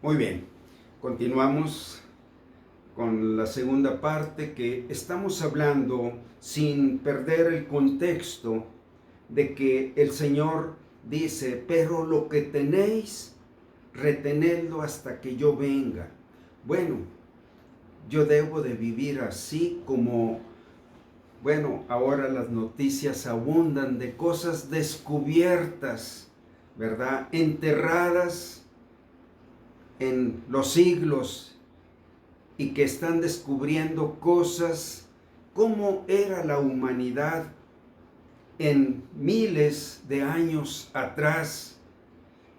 Muy bien, continuamos con la segunda parte que estamos hablando sin perder el contexto de que el Señor dice, pero lo que tenéis, retenedlo hasta que yo venga. Bueno, yo debo de vivir así como, bueno, ahora las noticias abundan de cosas descubiertas, ¿verdad? Enterradas en los siglos y que están descubriendo cosas, cómo era la humanidad en miles de años atrás,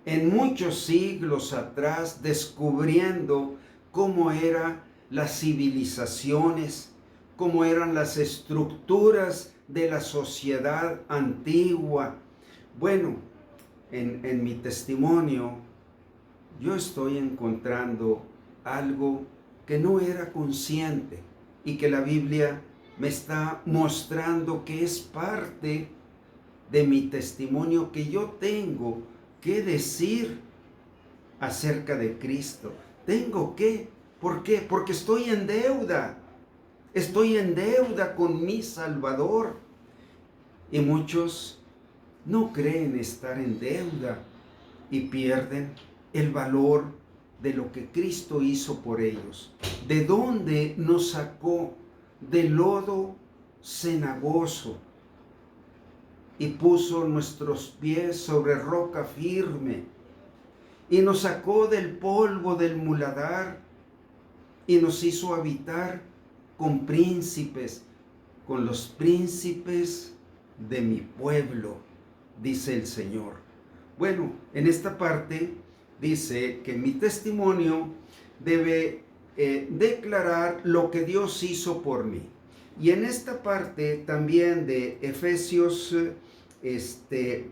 en muchos siglos atrás, descubriendo cómo eran las civilizaciones, cómo eran las estructuras de la sociedad antigua. Bueno, en mi testimonio, yo estoy encontrando algo que no era consciente y que la Biblia me está mostrando que es parte de mi testimonio que yo tengo que decir acerca de Cristo. Tengo que, ¿por qué? Porque estoy en deuda. Estoy en deuda con mi Salvador. Y muchos no creen estar en deuda y pierden el valor de lo que Cristo hizo por ellos. ¿De dónde nos sacó? Del lodo cenagoso y puso nuestros pies sobre roca firme y nos sacó del polvo del muladar y nos hizo habitar con príncipes, con los príncipes de mi pueblo, dice el Señor. Bueno, en esta parte dice que mi testimonio debe declarar lo que Dios hizo por mí. Y en esta parte también de Efesios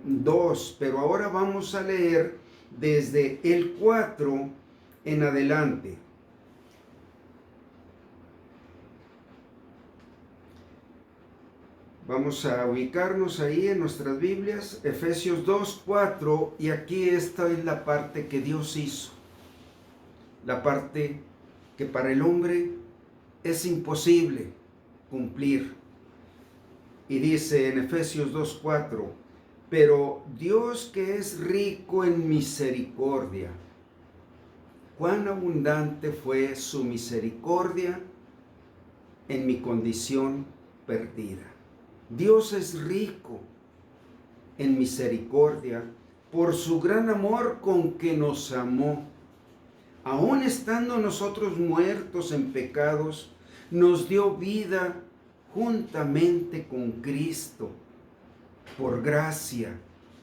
2, pero ahora vamos a leer desde el 4 en adelante. Vamos a ubicarnos ahí en nuestras Biblias, Efesios 2, 4, y aquí esta es la parte que Dios hizo. La parte que para el hombre es imposible cumplir. Y dice en Efesios 2, 4, pero Dios que es rico en misericordia, cuán abundante fue su misericordia en mi condición perdida. Dios es rico en misericordia por su gran amor con que nos amó. Aun estando nosotros muertos en pecados, nos dio vida juntamente con Cristo, por gracia,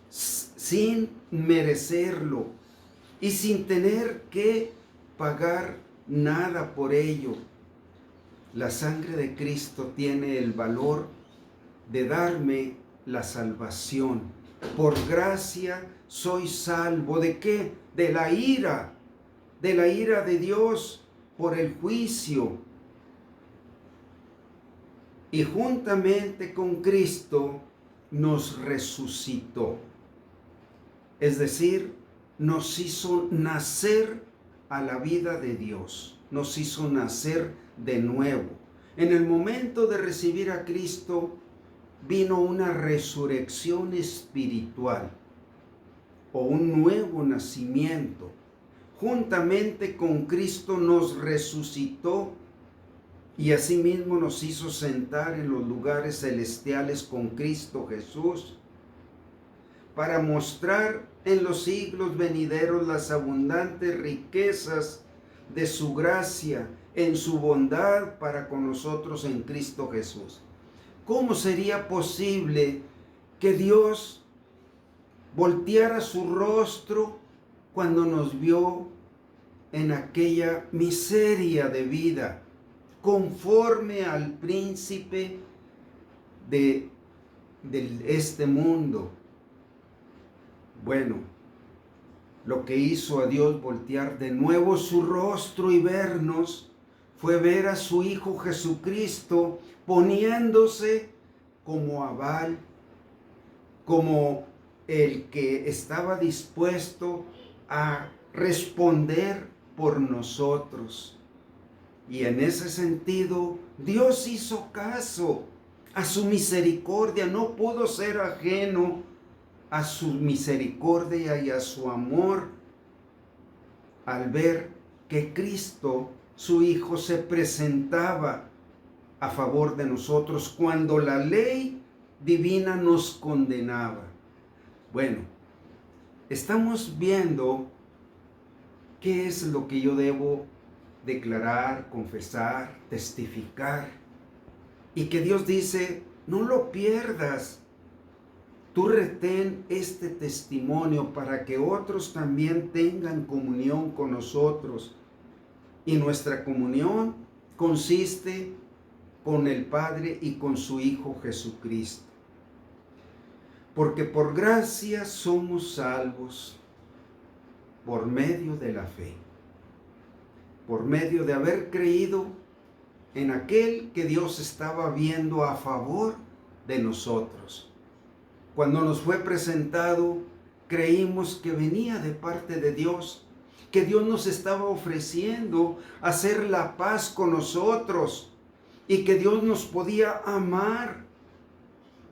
sin merecerlo y sin tener que pagar nada por ello. La sangre de Cristo tiene el valor de darme la salvación. Por gracia soy salvo. ¿De qué? De la ira de Dios por el juicio. Y juntamente con Cristo nos resucitó. Es decir, nos hizo nacer a la vida de Dios. Nos hizo nacer de nuevo. En el momento de recibir a Cristo, vino una resurrección espiritual o un nuevo nacimiento. Juntamente con Cristo nos resucitó y asimismo nos hizo sentar en los lugares celestiales con Cristo Jesús para mostrar en los siglos venideros las abundantes riquezas de su gracia en su bondad para con nosotros en Cristo Jesús. ¿Cómo sería posible que Dios volteara su rostro cuando nos vio en aquella miseria de vida, conforme al príncipe de este mundo? Bueno, lo que hizo a Dios voltear de nuevo su rostro y vernos fue ver a su Hijo Jesucristo poniéndose como Abel, como el que estaba dispuesto a responder por nosotros. Y en ese sentido, Dios hizo caso a su misericordia, no pudo ser ajeno a su misericordia y a su amor al ver que Cristo, su Hijo, se presentaba a favor de nosotros cuando la ley divina nos condenaba. Bueno, estamos viendo qué es lo que yo debo declarar, confesar, testificar. Y que Dios dice, no lo pierdas. Tú retén este testimonio para que otros también tengan comunión con nosotros. Y nuestra comunión consiste con el Padre y con su Hijo Jesucristo. Porque por gracia somos salvos por medio de la fe, por medio de haber creído en aquel que Dios estaba viendo a favor de nosotros. Cuando nos fue presentado, creímos que venía de parte de Dios, que Dios nos estaba ofreciendo hacer la paz con nosotros y que Dios nos podía amar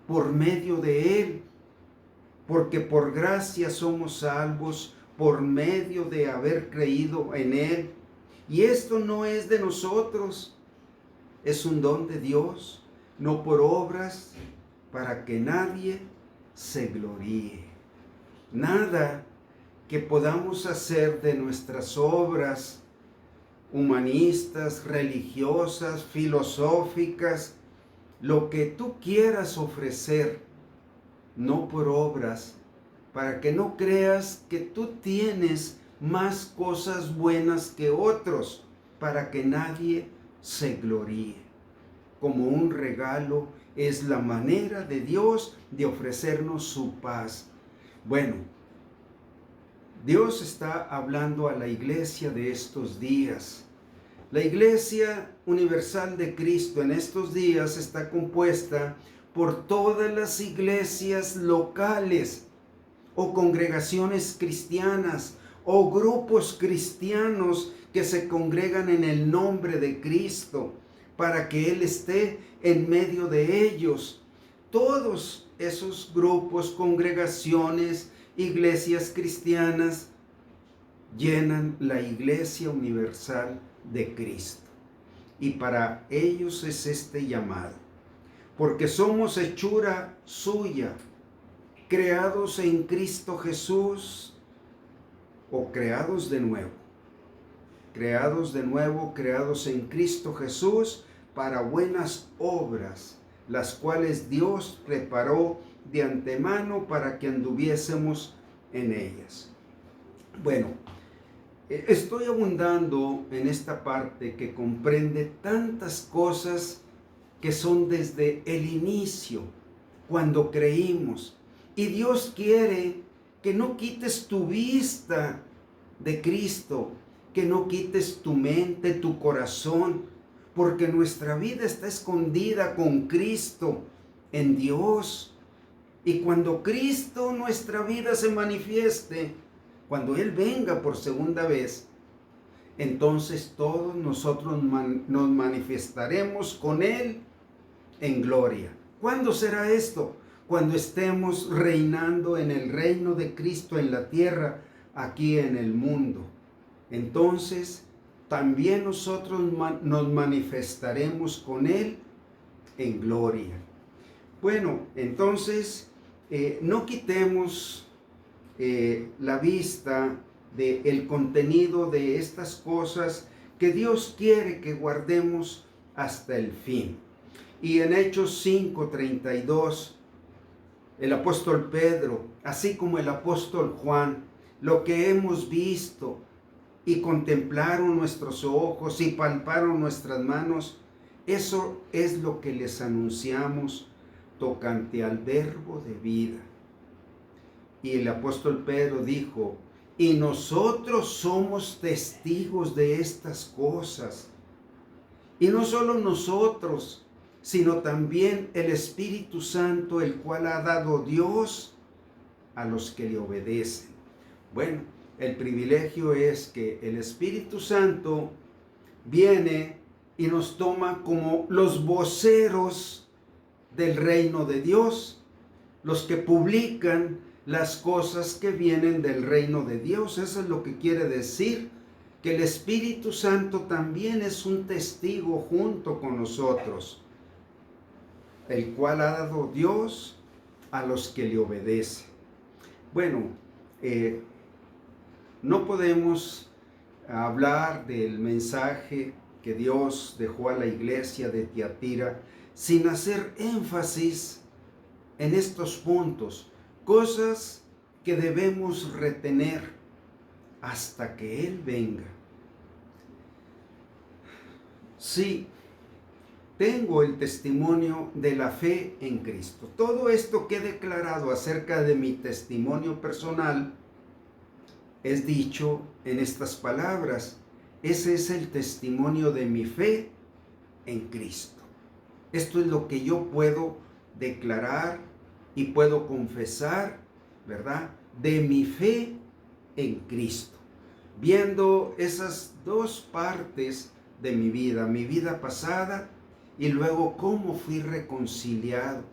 por medio de Él, porque por gracia somos salvos por medio de haber creído en Él. Y esto no es de nosotros, es un don de Dios, no por obras, para que nadie se gloríe. Nada que podamos hacer de nuestras obras humanistas, religiosas, filosóficas, lo que tú quieras ofrecer, no por obras, para que no creas que tú tienes más cosas buenas que otros, para que nadie se gloríe. Como un regalo es la manera de Dios de ofrecernos su paz. Bueno, Dios está hablando a la iglesia de estos días. La Iglesia Universal de Cristo en estos días está compuesta por todas las iglesias locales o congregaciones cristianas o grupos cristianos que se congregan en el nombre de Cristo para que Él esté en medio de ellos. Todos esos grupos, congregaciones, iglesias cristianas llenan la Iglesia Universal de Cristo. Y para ellos es este llamado, porque somos hechura suya, creados en Cristo Jesús, o creados de nuevo, creados en Cristo Jesús para buenas obras, las cuales Dios preparó de antemano para que anduviésemos en ellas. Bueno, estoy abundando en esta parte que comprende tantas cosas que son desde el inicio, cuando creímos. Y Dios quiere que no quites tu vista de Cristo, que no quites tu mente, tu corazón, porque nuestra vida está escondida con Cristo en Dios. Y cuando Cristo, nuestra vida, se manifieste, cuando Él venga por segunda vez, entonces todos nosotros nos manifestaremos con Él en gloria. ¿Cuándo será esto? Cuando estemos reinando en el reino de Cristo en la tierra, aquí en el mundo. Entonces, también nosotros nos manifestaremos con Él en gloria. Bueno, entonces, no quitemos la vista del contenido de estas cosas que Dios quiere que guardemos hasta el fin. Y en Hechos 5:32, el apóstol Pedro, así como el apóstol Juan, lo que hemos visto y contemplaron nuestros ojos y palparon nuestras manos, eso es lo que les anunciamos tocante al verbo de vida. Y el apóstol Pedro dijo, y nosotros somos testigos de estas cosas. Y no solo nosotros, sino también el Espíritu Santo, el cual ha dado Dios a los que le obedecen. Bueno, El privilegio es que el Espíritu Santo viene y nos toma como los voceros del reino de Dios, los que publican las cosas que vienen del reino de Dios. Eso es lo que quiere decir, que el Espíritu Santo también es un testigo junto con nosotros, el cual ha dado Dios a los que le obedecen. Bueno, no podemos hablar del mensaje que Dios dejó a la iglesia de Tiatira sin hacer énfasis en estos puntos, cosas que debemos retener hasta que Él venga. Sí, tengo el testimonio de la fe en Cristo. Todo esto que he declarado acerca de mi testimonio personal es dicho en estas palabras. Ese es el testimonio de mi fe en Cristo. Esto es lo que yo puedo declarar y puedo confesar, ¿verdad? De mi fe en Cristo. Viendo esas dos partes de mi vida pasada y luego cómo fui reconciliado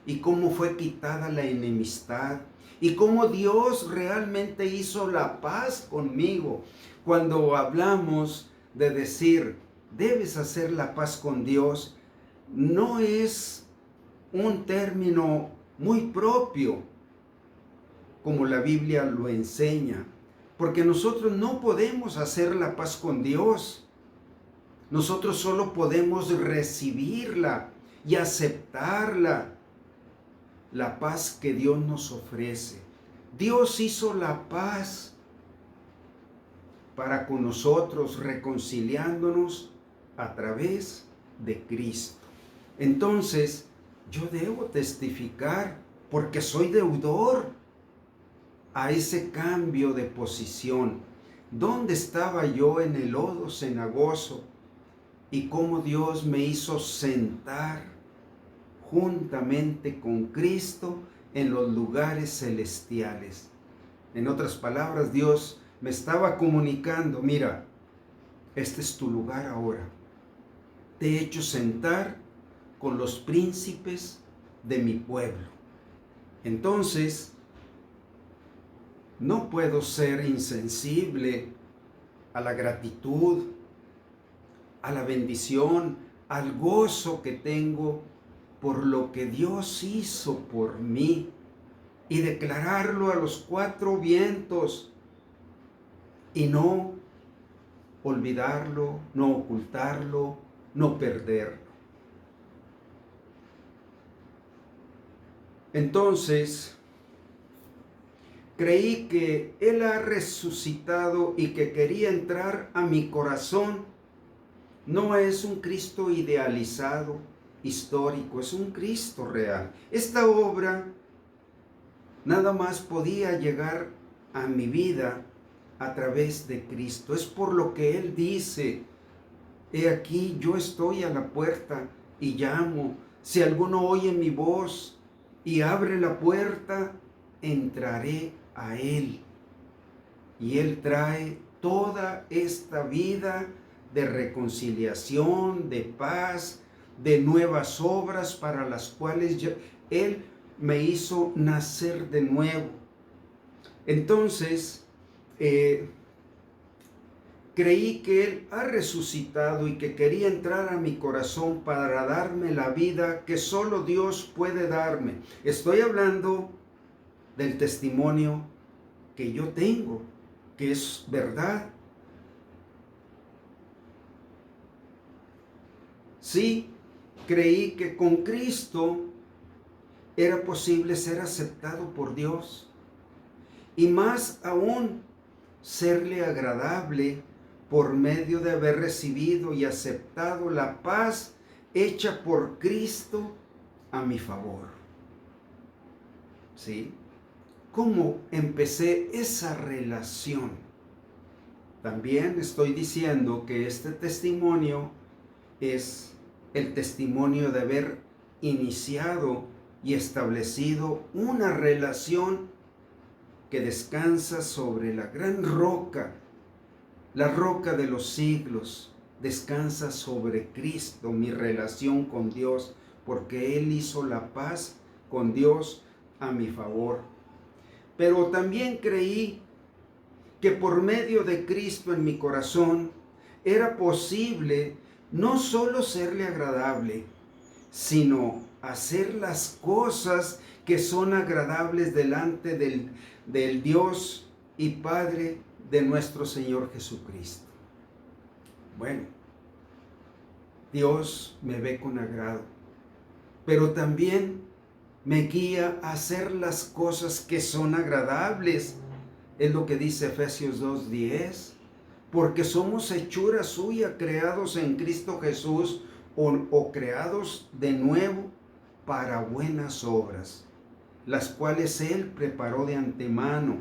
y cómo fue quitada la enemistad y cómo Dios realmente hizo la paz conmigo. Cuando hablamos de decir, debes hacer la paz con Dios, no es un término muy propio como la Biblia lo enseña, porque nosotros no podemos hacer la paz con Dios. Nosotros solo podemos recibirla y aceptarla, la paz que Dios nos ofrece. Dios hizo la paz para con nosotros, reconciliándonos a través de Cristo. Entonces, yo debo testificar porque soy deudor a ese cambio de posición. ¿Dónde estaba yo en el lodo cenagoso? Y cómo Dios me hizo sentar juntamente con Cristo en los lugares celestiales. En otras palabras, Dios me estaba comunicando, mira, este es tu lugar ahora. Te he hecho sentar con los príncipes de mi pueblo. Entonces, no puedo ser insensible a la gratitud, a la bendición, al gozo que tengo por lo que Dios hizo por mí y declararlo a los cuatro vientos y no olvidarlo, no ocultarlo, no perderlo. Entonces, creí que Él ha resucitado y que quería entrar a mi corazón. No es un Cristo idealizado, histórico, es un Cristo real. Esta obra nada más podía llegar a mi vida a través de Cristo. Es por lo que Él dice, he aquí, yo estoy a la puerta y llamo. Si alguno oye mi voz y abre la puerta, entraré a Él. Y Él trae toda esta vida de reconciliación, de paz, de nuevas obras para las cuales Él me hizo nacer de nuevo. Entonces, creí que Él ha resucitado y que quería entrar a mi corazón para darme la vida que solo Dios puede darme. Estoy hablando del testimonio que yo tengo, que es verdad. Sí, creí que con Cristo era posible ser aceptado por Dios y más aún serle agradable por medio de haber recibido y aceptado la paz hecha por Cristo a mi favor. ¿Sí? ¿Cómo empecé esa relación? También estoy diciendo que este testimonio es el testimonio de haber iniciado y establecido una relación que descansa sobre la gran roca, la roca de los siglos. Descansa sobre Cristo, mi relación con Dios, porque Él hizo la paz con Dios a mi favor. Pero también creí que por medio de Cristo en mi corazón era posible no solo serle agradable, sino hacer las cosas que son agradables delante del Dios y Padre de nuestro Señor Jesucristo. Bueno, Dios me ve con agrado, pero también me guía a hacer las cosas que son agradables. Es lo que dice Efesios 2:10, porque somos hechura suya, creados en Cristo Jesús o creados de nuevo para buenas obras, las cuales Él preparó de antemano.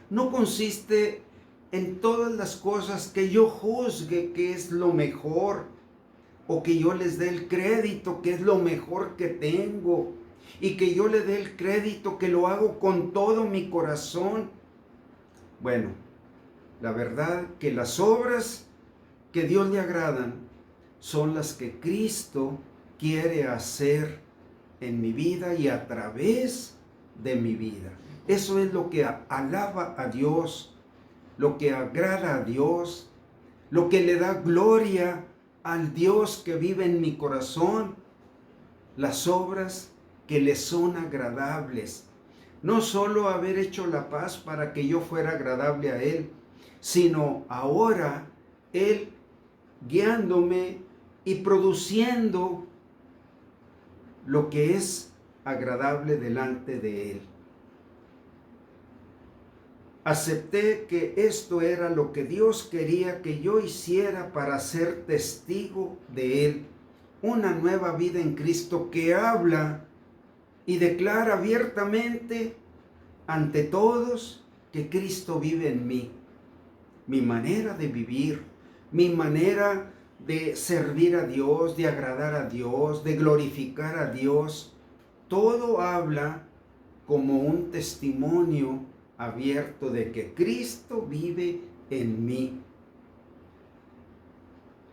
No consiste en todas las cosas que yo juzgue que es lo mejor, o que yo les dé el crédito que es lo mejor que tengo, y que yo le dé el crédito que lo hago con todo mi corazón. Bueno, la verdad que las obras que Dios le agradan son las que Cristo quiere hacer en mi vida y a través de mi vida. Eso es lo que alaba a Dios, lo que agrada a Dios, lo que le da gloria al Dios que vive en mi corazón, las obras que le son agradables. No solo haber hecho la paz para que yo fuera agradable a Él, sino ahora Él guiándome y produciendo lo que es agradable delante de Él. Acepté que esto era lo que Dios quería que yo hiciera para ser testigo de Él. Una nueva vida en Cristo que habla y declara abiertamente ante todos que Cristo vive en mí. Mi manera de vivir, mi manera de servir a Dios, de agradar a Dios, de glorificar a Dios, todo habla como un testimonio abierto de que Cristo vive en mí.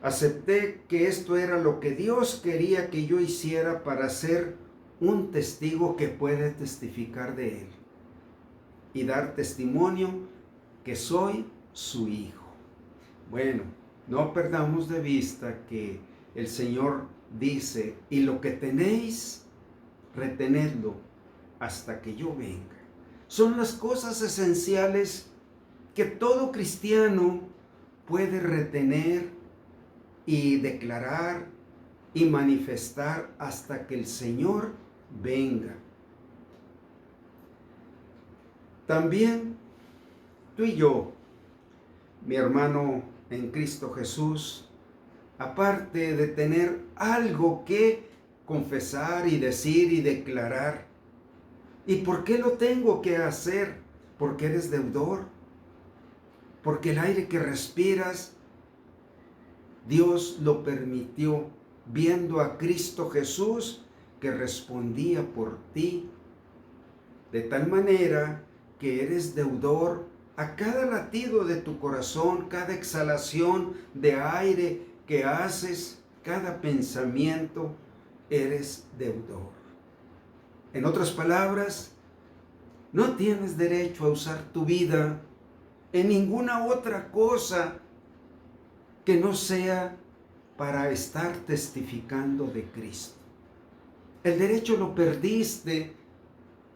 Acepté que esto era lo que Dios quería que yo hiciera para ser un testigo que puede testificar de Él y dar testimonio que soy su hijo. Bueno, no perdamos de vista que el Señor dice, y lo que tenéis, retenedlo hasta que yo venga. Son las cosas esenciales que todo cristiano puede retener y declarar y manifestar hasta que el Señor venga. También tú y yo, mi hermano en Cristo Jesús, aparte de tener algo que confesar y decir y declarar, ¿y por qué lo tengo que hacer? Porque eres deudor, porque el aire que respiras, Dios lo permitió, viendo a Cristo Jesús que respondía por ti, de tal manera que eres deudor a cada latido de tu corazón, cada exhalación de aire que haces, cada pensamiento, eres deudor. En otras palabras, no tienes derecho a usar tu vida en ninguna otra cosa que no sea para estar testificando de Cristo. El derecho lo perdiste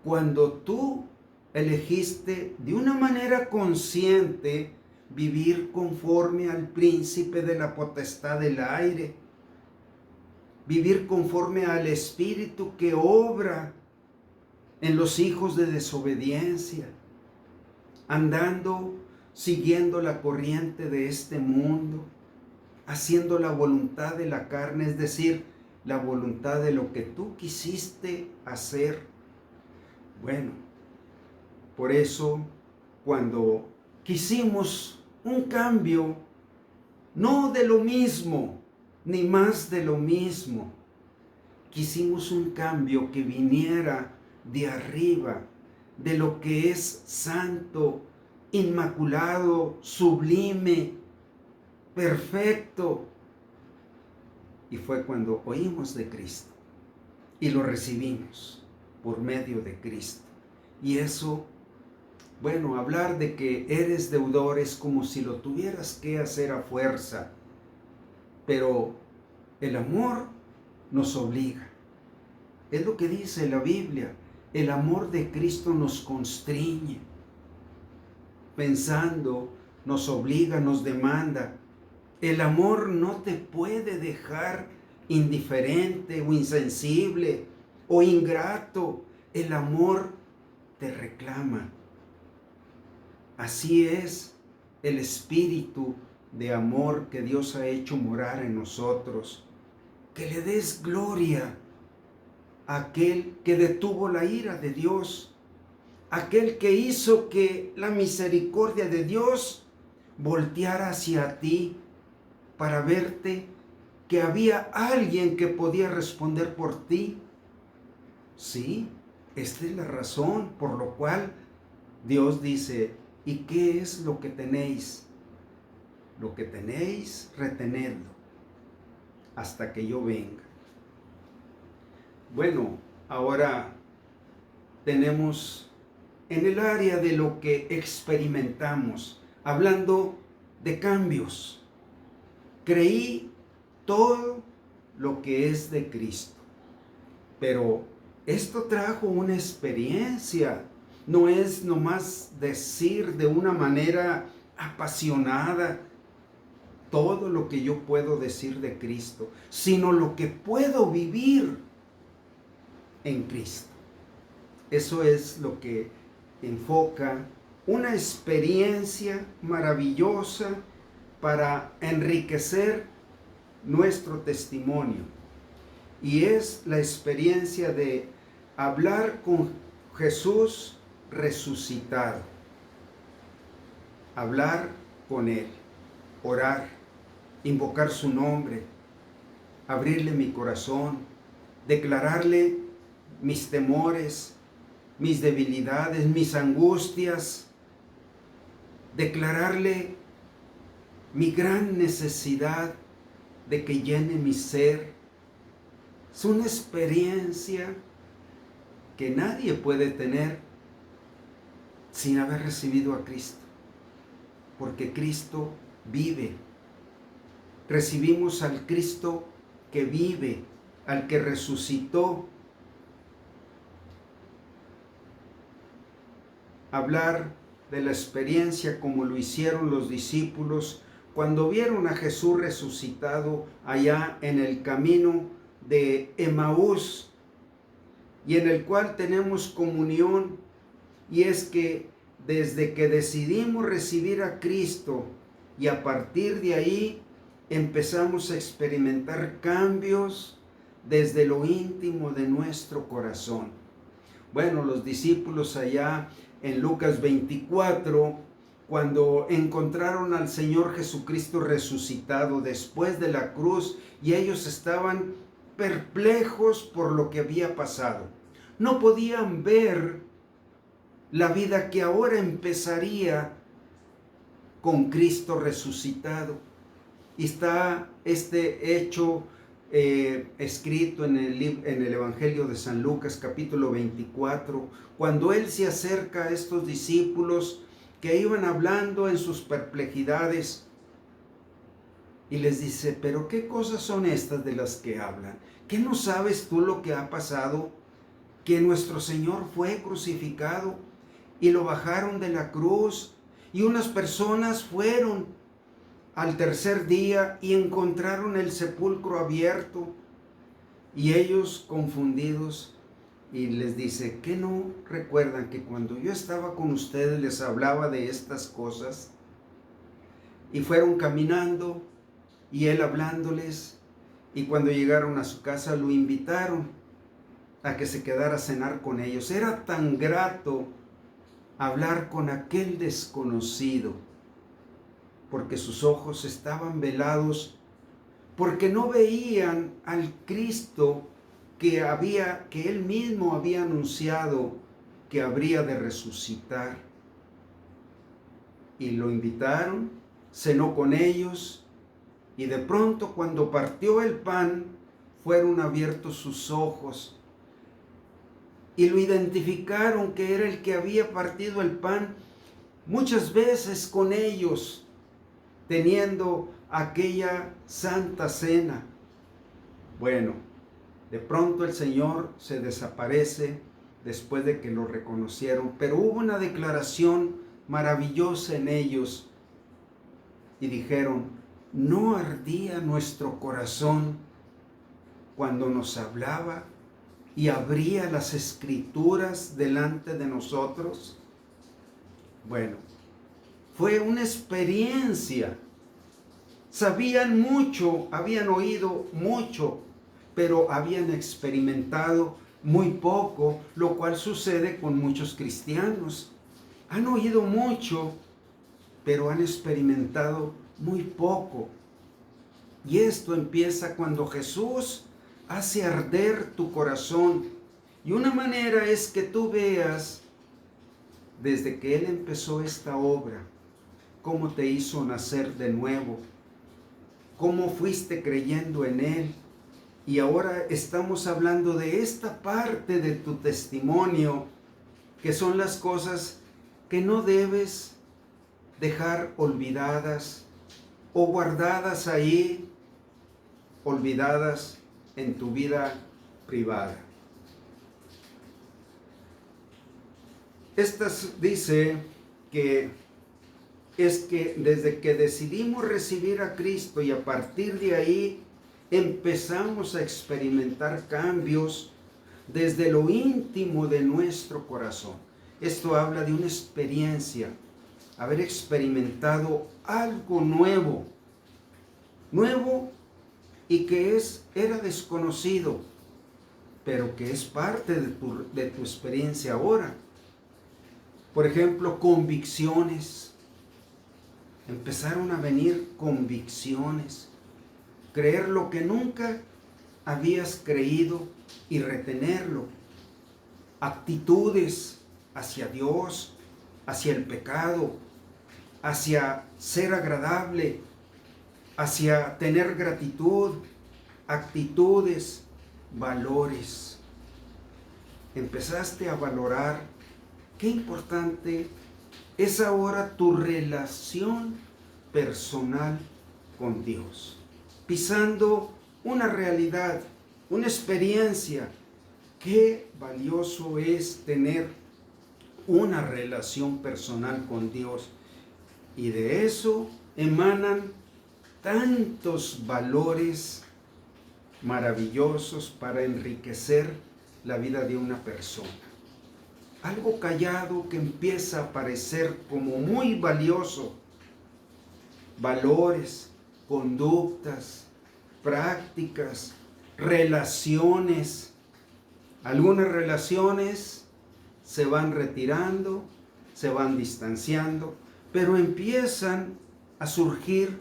cuando tú elegiste de una manera consciente vivir conforme al príncipe de la potestad del aire, vivir conforme al espíritu que obra en los hijos de desobediencia, andando, siguiendo la corriente de este mundo, haciendo la voluntad de la carne, es decir, la voluntad de lo que tú quisiste hacer. Bueno, por eso cuando quisimos un cambio, no de lo mismo, ni más de lo mismo, quisimos un cambio que viniera de arriba, de lo que es santo, inmaculado, sublime, perfecto. Y fue cuando oímos de Cristo y lo recibimos por medio de Cristo. Y eso, bueno, hablar de que eres deudor es como si lo tuvieras que hacer a fuerza, pero el amor nos obliga. Es lo que dice la Biblia, el amor de Cristo nos constriñe. Pensando, nos obliga, nos demanda. El amor no te puede dejar indiferente o insensible o ingrato. El amor te reclama. Así es el espíritu de amor que Dios ha hecho morar en nosotros. Que le des gloria a aquel que detuvo la ira de Dios, aquel que hizo que la misericordia de Dios volteara hacia ti para verte, que había alguien que podía responder por ti. Sí, esta es la razón por lo cual Dios dice, ¿y qué es lo que tenéis? Lo que tenéis, retenedlo hasta que yo venga. Bueno, ahora tenemos en el área de lo que experimentamos, hablando de cambios. Creí todo lo que es de Cristo, pero esto trajo una experiencia. No es nomás decir de una manera apasionada todo lo que yo puedo decir de Cristo, sino lo que puedo vivir en Cristo. Eso es lo que enfoca una experiencia maravillosa para enriquecer nuestro testimonio. Y es la experiencia de hablar con Jesús resucitado. Hablar con Él, orar, invocar su nombre, abrirle mi corazón, declararle mis temores, mis debilidades, mis angustias, declararle mi gran necesidad de que llene mi ser. Es una experiencia que nadie puede tener sin haber recibido a Cristo, porque Cristo vive. Recibimos al Cristo que vive, al que resucitó. Hablar de la experiencia como lo hicieron los discípulos cuando vieron a Jesús resucitado allá en el camino de Emaús, y en el cual tenemos comunión, y es que desde que decidimos recibir a Cristo y a partir de ahí empezamos a experimentar cambios desde lo íntimo de nuestro corazón. Bueno, los discípulos allá en Lucas 24, cuando encontraron al Señor Jesucristo resucitado después de la cruz, y ellos estaban perplejos por lo que había pasado. No podían ver la vida que ahora empezaría con Cristo resucitado. Y está este hecho escrito en el Evangelio de San Lucas, capítulo 24, cuando Él se acerca a estos discípulos que iban hablando en sus perplejidades y les dice, pero ¿qué cosas son estas de las que hablan? ¿Qué no sabes tú lo que ha pasado? Que nuestro Señor fue crucificado y lo bajaron de la cruz, y unas personas fueron al tercer día y encontraron el sepulcro abierto, y ellos confundidos, y les dice, ¿qué no recuerdan que cuando yo estaba con ustedes les hablaba de estas cosas? Y fueron caminando y Él hablándoles, y cuando llegaron a su casa lo invitaron a que se quedara a cenar con ellos. Era tan grato hablar con aquel desconocido, porque sus ojos estaban velados, porque no veían al Cristo que Él mismo había anunciado que habría de resucitar. Y lo invitaron, cenó con ellos, y de pronto cuando partió el pan, fueron abiertos sus ojos, y lo identificaron que era el que había partido el pan muchas veces con ellos, teniendo aquella santa cena. Bueno, de pronto el Señor se desaparece después de que lo reconocieron, pero hubo una declaración maravillosa en ellos y dijeron: ¿no ardía nuestro corazón cuando nos hablaba y abría las escrituras delante de nosotros? Bueno, fue una experiencia. Sabían mucho, habían oído mucho, pero habían experimentado muy poco, lo cual sucede con muchos cristianos. Han oído mucho, pero han experimentado muy poco. Y esto empieza cuando Jesús hace arder tu corazón. Y una manera es que tú veas, desde que Él empezó esta obra, cómo te hizo nacer de nuevo, cómo fuiste creyendo en Él. Y ahora estamos hablando de esta parte de tu testimonio, que son las cosas que no debes dejar olvidadas o guardadas ahí, olvidadas en tu vida privada. Estas dice que es que desde que decidimos recibir a Cristo y a partir de ahí empezamos a experimentar cambios desde lo íntimo de nuestro corazón. Esto habla de una experiencia, haber experimentado algo nuevo y que era desconocido, pero que es parte de tu experiencia ahora. Por ejemplo, convicciones. Empezaron a venir convicciones. Creer lo que nunca habías creído y retenerlo. Actitudes hacia Dios, hacia el pecado, hacia ser agradable, hacia tener gratitud, actitudes, valores. Empezaste a valorar qué importante es ahora tu relación personal con Dios, pisando una realidad, una experiencia. Qué valioso es tener una relación personal con Dios, y de eso emanan tantos valores maravillosos para enriquecer la vida de una persona. Algo callado que empieza a parecer como muy valioso. Valores, conductas, prácticas, relaciones. Algunas relaciones se van retirando, se van distanciando, pero empiezan a surgir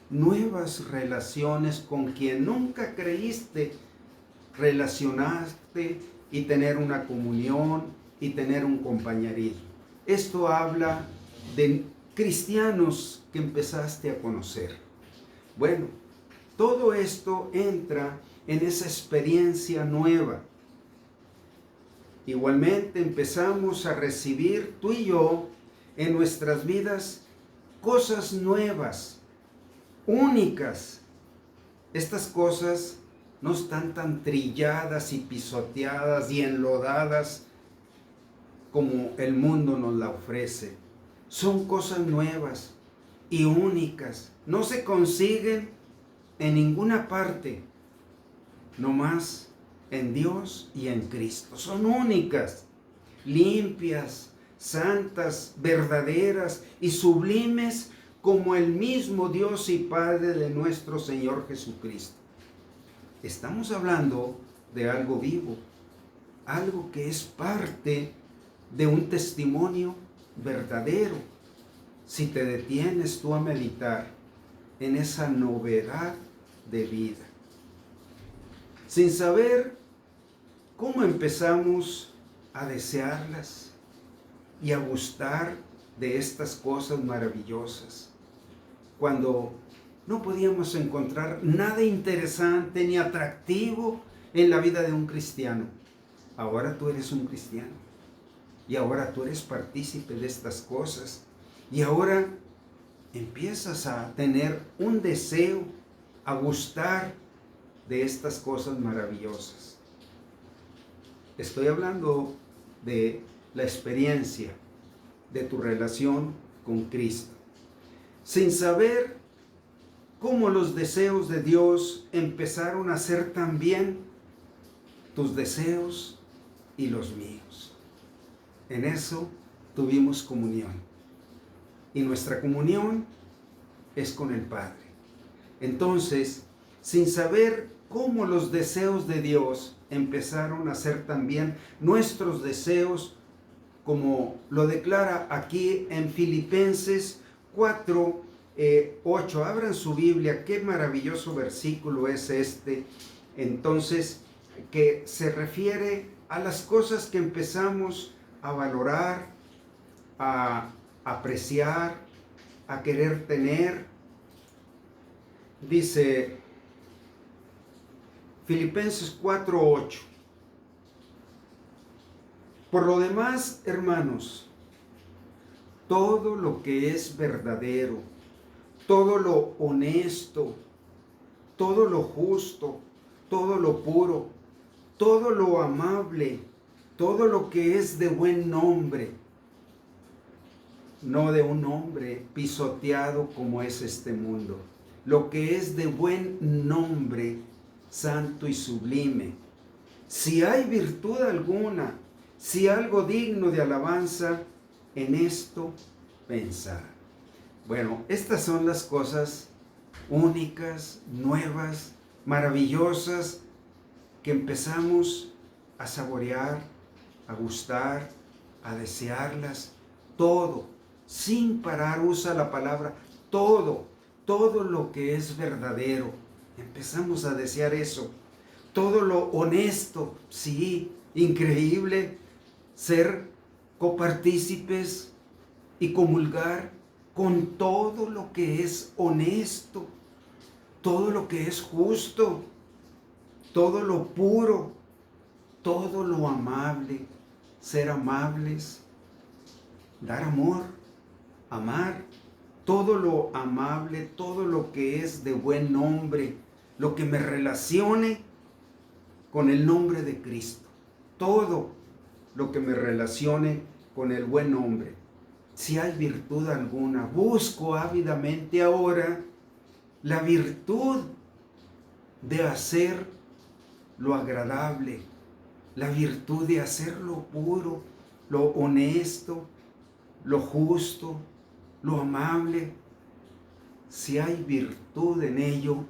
nuevas relaciones con quien nunca creíste relacionarte y tener una comunión y tener un compañerismo. Esto habla de cristianos que empezaste a conocer. Bueno, todo esto entra en esa experiencia nueva. Igualmente empezamos a recibir tú y yo en nuestras vidas cosas nuevas, únicas. Estas cosas no están tan trilladas y pisoteadas y enlodadas como el mundo nos la ofrece. Son cosas nuevas y únicas. No se consiguen en ninguna parte, nomás en Dios y en Cristo. Son únicas, limpias, santas, verdaderas y sublimes como el mismo Dios y Padre de nuestro Señor Jesucristo. Estamos hablando de algo vivo, algo que es parte de un testimonio verdadero. Si te detienes tú a meditar en esa novedad de vida, sin saber cómo empezamos a desearlas, y a gustar de estas cosas maravillosas. Cuando no podíamos encontrar nada interesante ni atractivo en la vida de un cristiano, ahora tú eres un cristiano y ahora tú eres partícipe de estas cosas y ahora empiezas a tener un deseo, a gustar de estas cosas maravillosas. Estoy hablando de la experiencia de tu relación con Cristo. Sin saber cómo los deseos de Dios empezaron a ser también tus deseos y los míos. En eso tuvimos comunión. Y nuestra comunión es con el Padre. Entonces, sin saber cómo los deseos de Dios empezaron a ser también nuestros deseos, como lo declara aquí en Filipenses 4, 8. Abran su Biblia, qué maravilloso versículo es este. Entonces, que se refiere a las cosas que empezamos a valorar, a apreciar, a querer tener. Dice Filipenses 4, 8. Por lo demás, hermanos, todo lo que es verdadero, todo lo honesto, todo lo justo, todo lo puro, todo lo amable, todo lo que es de buen nombre, no de un hombre pisoteado como es este mundo, lo que es de buen nombre, santo y sublime. Si hay virtud alguna, si algo digno de alabanza, en esto pensar. Bueno, estas son las cosas únicas, nuevas, maravillosas que empezamos a saborear, a gustar, a desearlas. Todo, sin parar, usa la palabra todo lo que es verdadero. Empezamos a desear eso. Todo lo honesto, sí, increíble ser copartícipes y comulgar con todo lo que es honesto, todo lo que es justo, todo lo puro, todo lo amable, ser amables, dar amor, amar, todo lo amable, todo lo que es de buen nombre, lo que me relacione con el nombre de Cristo, todo lo que me relacione con el buen nombre. Si hay virtud alguna, busco ávidamente ahora la virtud de hacer lo agradable, la virtud de hacer lo puro, lo honesto, lo justo, lo amable. Si hay virtud en ello,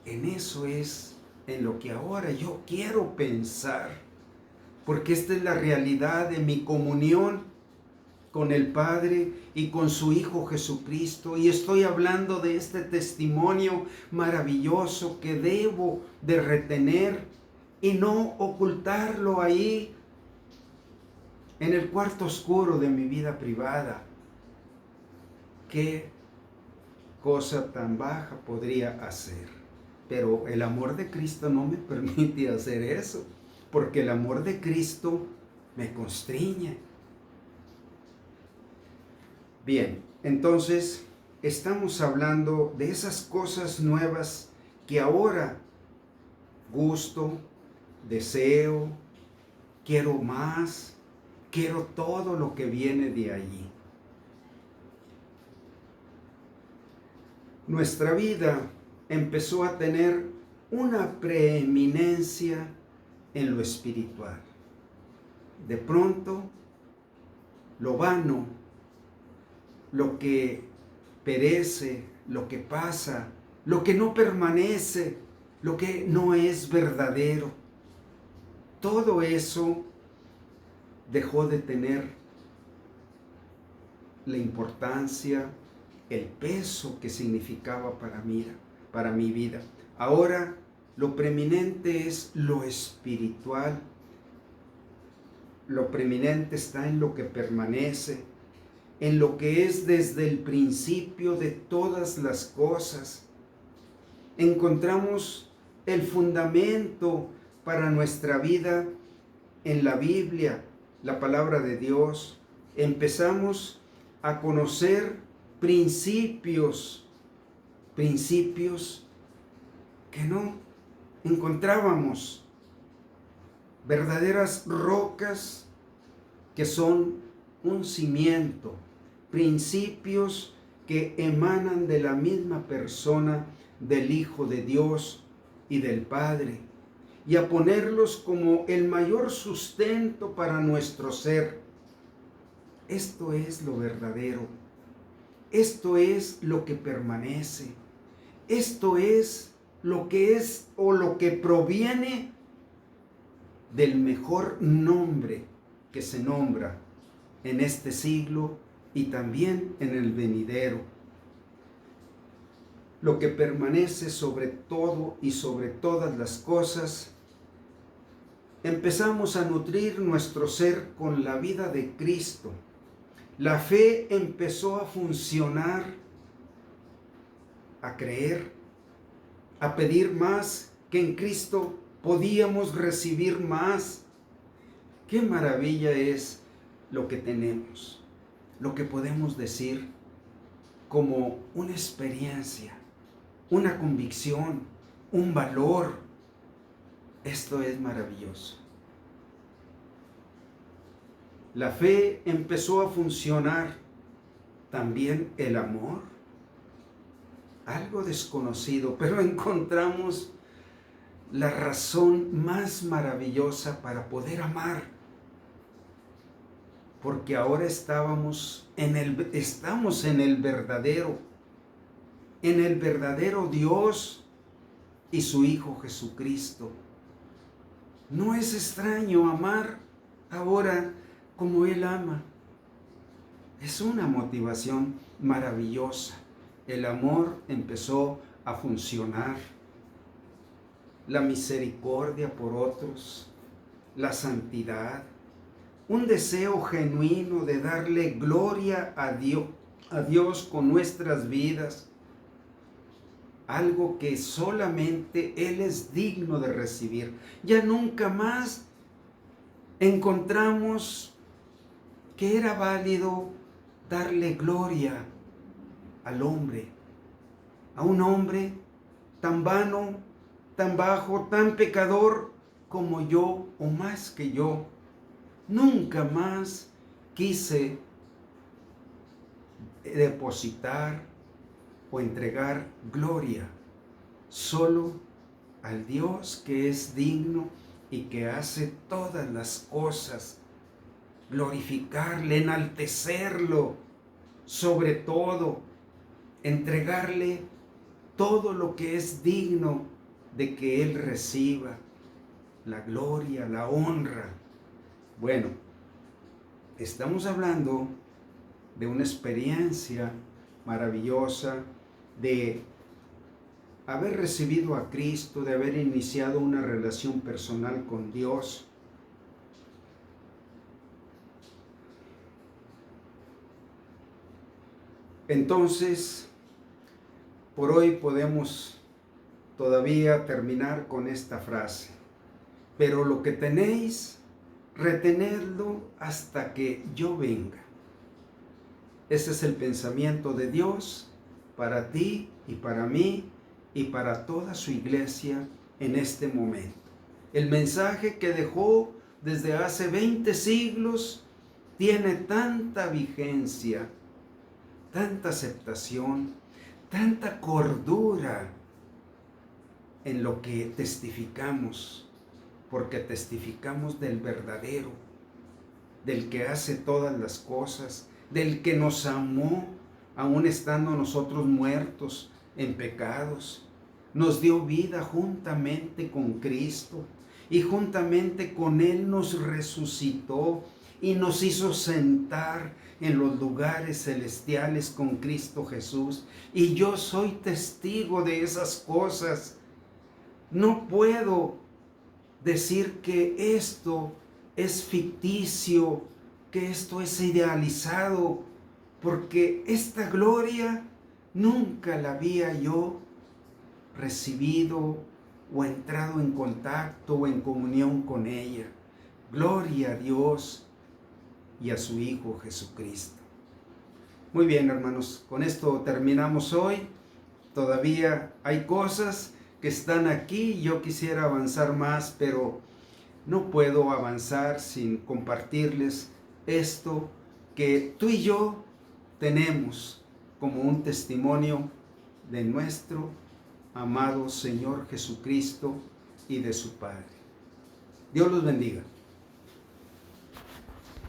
en eso es en lo que ahora yo quiero pensar, porque esta es la realidad de mi comunión con el Padre y con su Hijo Jesucristo, y estoy hablando de este testimonio maravilloso que debo de retener y no ocultarlo ahí en el cuarto oscuro de mi vida privada. ¿Qué cosa tan baja podría hacer? Pero el amor de Cristo no me permite hacer eso, porque el amor de Cristo me constriñe. Bien, entonces estamos hablando de esas cosas nuevas que ahora gusto, deseo, quiero más, quiero todo lo que viene de allí. Nuestra vida empezó a tener una preeminencia en lo espiritual. De pronto, lo vano, lo que perece, lo que pasa, lo que no permanece, lo que no es verdadero, todo eso dejó de tener la importancia, el peso que significaba para mi vida. Ahora lo preeminente es lo espiritual, lo preeminente está en lo que permanece, en lo que es desde el principio de todas las cosas. Encontramos el fundamento para nuestra vida en la Biblia, la palabra de Dios. Empezamos a conocer principios que no encontrábamos, verdaderas rocas que son un cimiento, principios que emanan de la misma persona del Hijo de Dios y del Padre, y a ponerlos como el mayor sustento para nuestro ser. Esto es lo verdadero, esto es lo que permanece, esto es lo que es o lo que proviene del mejor nombre que se nombra en este siglo y también en el venidero. Lo que permanece sobre todo y sobre todas las cosas. Empezamos a nutrir nuestro ser con la vida de Cristo. La fe empezó a funcionar, a creer, a pedir más, que en Cristo podíamos recibir más. Qué maravilla es lo que tenemos, lo que podemos decir como una experiencia, una convicción, un valor. Esto es maravilloso. La fe empezó a funcionar, también el amor, algo desconocido, pero encontramos la razón más maravillosa para poder amar, porque ahora estamos en el verdadero Dios y su Hijo Jesucristo. No es extraño amar ahora como Él ama. Es una motivación maravillosa. El amor empezó a funcionar. La misericordia por otros, la santidad, un deseo genuino de darle gloria a Dios con nuestras vidas, algo que solamente Él es digno de recibir. Ya nunca más encontramos que era válido darle gloria al hombre, a un hombre tan vano, tan bajo, tan pecador como yo o más que yo. Nunca más quise depositar o entregar gloria solo al Dios que es digno y que hace todas las cosas. Glorificarle, enaltecerlo, sobre todo, entregarle todo lo que es digno de que Él reciba, la gloria, la honra. Bueno, estamos hablando de una experiencia maravillosa, de haber recibido a Cristo, de haber iniciado una relación personal con Dios. Entonces, por hoy podemos todavía terminar con esta frase: pero lo que tenéis, retenedlo hasta que yo venga. Ese es el pensamiento de Dios para ti y para mí y para toda su iglesia en este momento. El mensaje que dejó desde hace 20 siglos tiene tanta vigencia, tanta aceptación, tanta cordura en lo que testificamos, porque testificamos del verdadero, del que hace todas las cosas, del que nos amó, aún estando nosotros muertos en pecados. Nos dio vida juntamente con Cristo y juntamente con Él nos resucitó y nos hizo sentar en los lugares celestiales con Cristo Jesús. Y yo soy testigo de esas cosas. No puedo decir que esto es ficticio, que esto es idealizado, porque esta gloria nunca la había yo recibido o entrado en contacto o en comunión con ella. Gloria a Dios y a su Hijo Jesucristo. Muy bien, hermanos, con esto terminamos hoy. Todavía hay cosas que están aquí. Yo quisiera avanzar más, pero no puedo avanzar sin compartirles esto que tú y yo tenemos como un testimonio de nuestro amado Señor Jesucristo y de su Padre. Dios los bendiga.